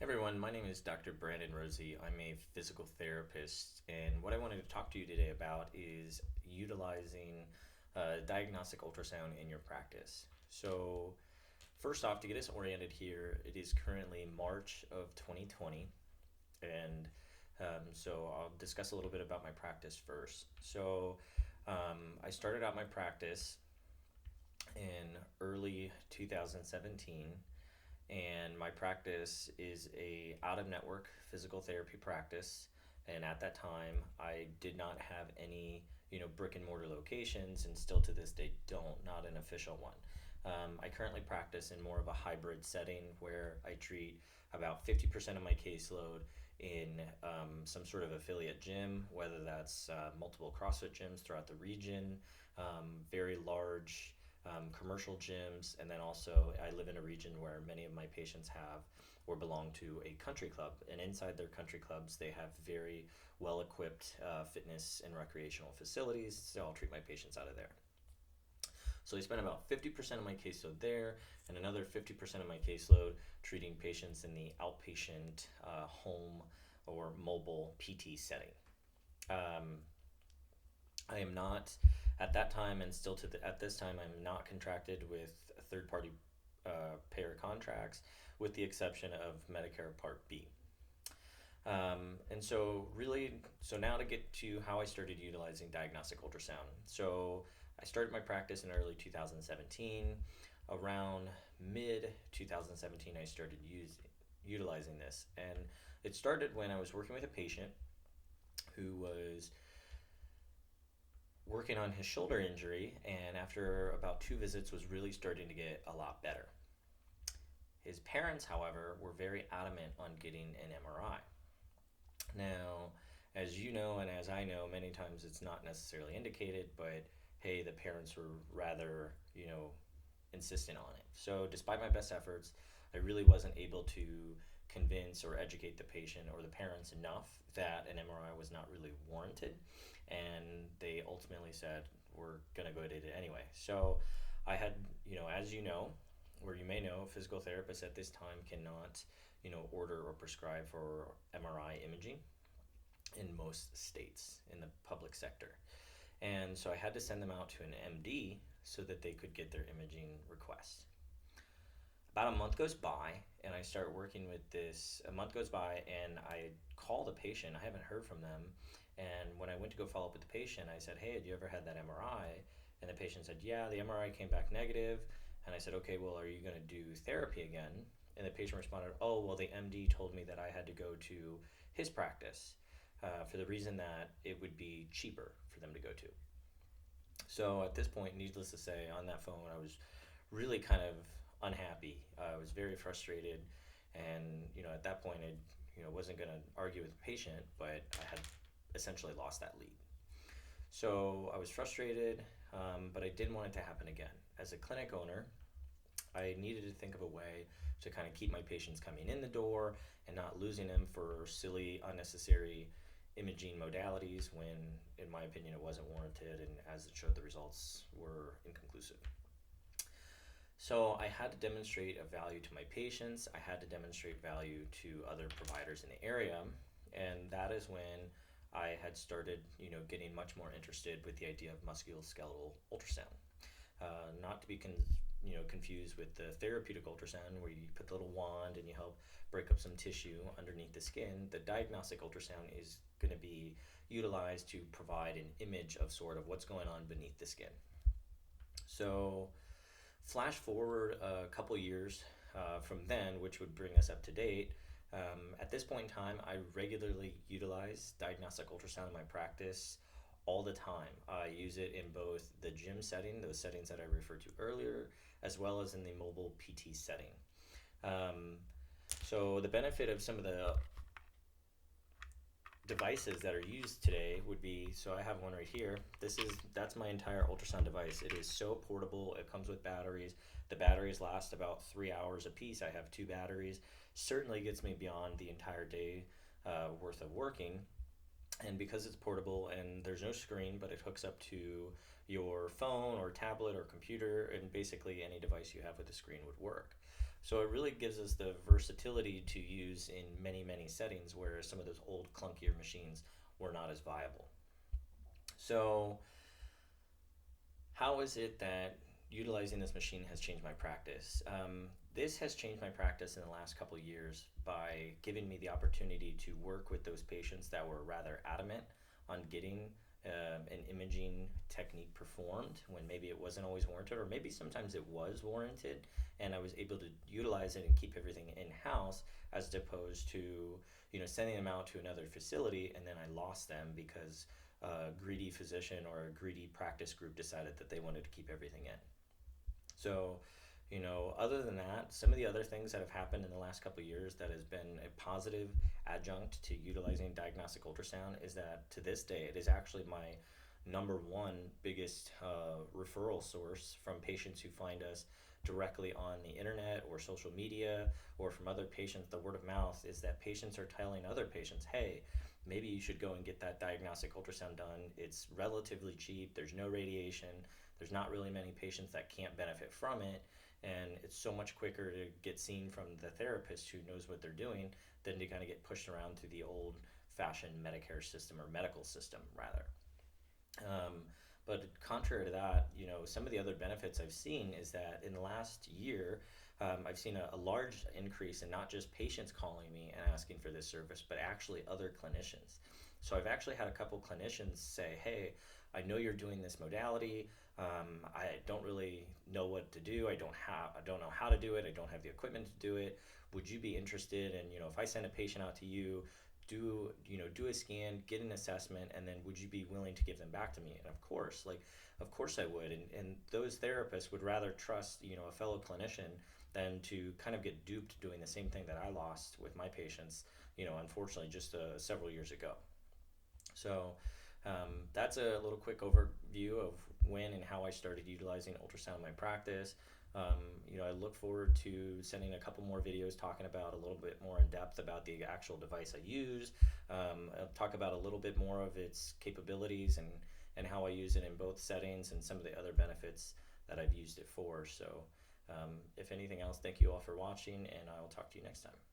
Everyone, my name is Dr. Brandon Rosie. I'm a physical therapist, and what I wanted to talk to you today about is utilizing diagnostic ultrasound in your practice. So, first off, to get us oriented here, it is currently March of 2020, and so I'll discuss a little bit about my practice first. I started out my practice in early 2017, and my practice is a out of network physical therapy practice, and at that time I did not have any brick and mortar locations, and still to this day don't, not an official one. I currently practice in more of a hybrid setting where I treat about 50% of my caseload in some sort of affiliate gym, whether that's multiple CrossFit gyms throughout the region, very large commercial gyms, and then also I live in a region where many of my patients have or belong to a country club, and inside their country clubs they have very well equipped fitness and recreational facilities, so I'll treat my patients out of there. So I spend about 50% of my caseload there, and another 50% of my caseload treating patients in the outpatient home or mobile PT setting. Um, I am not at that time, and still at this time, I'm not contracted with third party payer contracts, with the exception of Medicare Part B. So now to get to how I started utilizing diagnostic ultrasound. So I started my practice in early 2017. Around mid 2017, I started utilizing this, and it started when I was working with a patient who was working on his shoulder injury, and after about 2 visits was really starting to get a lot better. His parents, however, were very adamant on getting an MRI. Now, as you know, and as I know, many times it's not necessarily indicated, but hey, the parents were rather, insistent on it. So, despite my best efforts, I really wasn't able to convince or educate the patient or the parents enough that an MRI was not really warranted, and they ultimately said, we're going to go to it anyway. So, I had, as you know, or you may know, physical therapists at this time cannot, order or prescribe for MRI imaging in most states in the public sector. And so I had to send them out to an MD so that they could get their imaging request. About a month goes by, and I start working with this. A month goes by, and I call the patient. I haven't heard from them. And when I went to go follow up with the patient, I said, hey, have you ever had that MRI? And the patient said, yeah, the MRI came back negative. And I said, okay, well, are you going to do therapy again? And the patient responded, oh, well, the MD told me that I had to go to his practice for the reason that it would be cheaper for them to go to. So at this point, needless to say, on that phone, I was really kind of unhappy. I was very frustrated, and at that point, I wasn't going to argue with the patient, but I had essentially lost that lead. So I was frustrated, but I didn't want it to happen again. As a clinic owner, I needed to think of a way to kind of keep my patients coming in the door and not losing them for silly, unnecessary imaging modalities when, in my opinion, it wasn't warranted, and as it showed, the results were inconclusive. So I had to demonstrate a value to my patients. I had to demonstrate value to other providers in the area, and that is when I had started, getting much more interested with the idea of musculoskeletal ultrasound. Not to be confused with the therapeutic ultrasound, where you put the little wand and you help break up some tissue underneath the skin. The diagnostic ultrasound is going to be utilized to provide an image of sort of what's going on beneath the skin. So flash forward a couple years from then, which would bring us up to date. At this point in time, I regularly utilize diagnostic ultrasound in my practice all the time. I use it in both the gym setting, those settings that I referred to earlier, as well as in the mobile PT setting. So the benefit of some of the devices that are used today would be, so I have one right here. That's my entire ultrasound device. It is so portable. It comes with batteries. The batteries last about 3 hours a piece. I have 2 batteries. Certainly gets me beyond the entire day worth of working. And because it's portable and there's no screen, but it hooks up to your phone or tablet or computer, and basically any device you have with a screen would work. So it really gives us the versatility to use in many, many settings where some of those old clunkier machines were not as viable. So how is it that utilizing this machine has changed my practice? This has changed my practice in the last couple of years by giving me the opportunity to work with those patients that were rather adamant on getting an imaging technique performed when maybe it wasn't always warranted, or maybe sometimes it was warranted, and I was able to utilize it and keep everything in house, as opposed to sending them out to another facility and then I lost them because a greedy physician or a greedy practice group decided that they wanted to keep everything in. So, other than that, some of the other things that have happened in the last couple of years that has been a positive adjunct to utilizing diagnostic ultrasound is that to this day, it is actually my number one biggest referral source from patients who find us directly on the internet or social media or from other patients. The word of mouth is that patients are telling other patients, hey, maybe you should go and get that diagnostic ultrasound done. It's relatively cheap, there's no radiation, there's not really many patients that can't benefit from it, and it's so much quicker to get seen from the therapist who knows what they're doing than to kind of get pushed around through the old fashioned Medicare system, or medical system rather. Um, but contrary to that, some of the other benefits I've seen is that in the last year, I've seen a large increase in not just patients calling me and asking for this service, but actually other clinicians. So I've actually had a couple clinicians say, "Hey, I know you're doing this modality. I don't really know what to do. I don't know how to do it. I don't have the equipment to do it. Would you be interested in, if I send a patient out to you, do a scan, get an assessment, and then would you be willing to give them back to me?" And of course I would. And those therapists would rather trust a fellow clinician than to kind of get duped doing the same thing that I lost with my patients, unfortunately just several years ago. So that's a little quick overview of when and how I started utilizing ultrasound in my practice. I look forward to sending a couple more videos talking about a little bit more in depth about the actual device I use. I'll talk about a little bit more of its capabilities and how I use it in both settings and some of the other benefits that I've used it for. So if anything else, thank you all for watching, and I'll talk to you next time.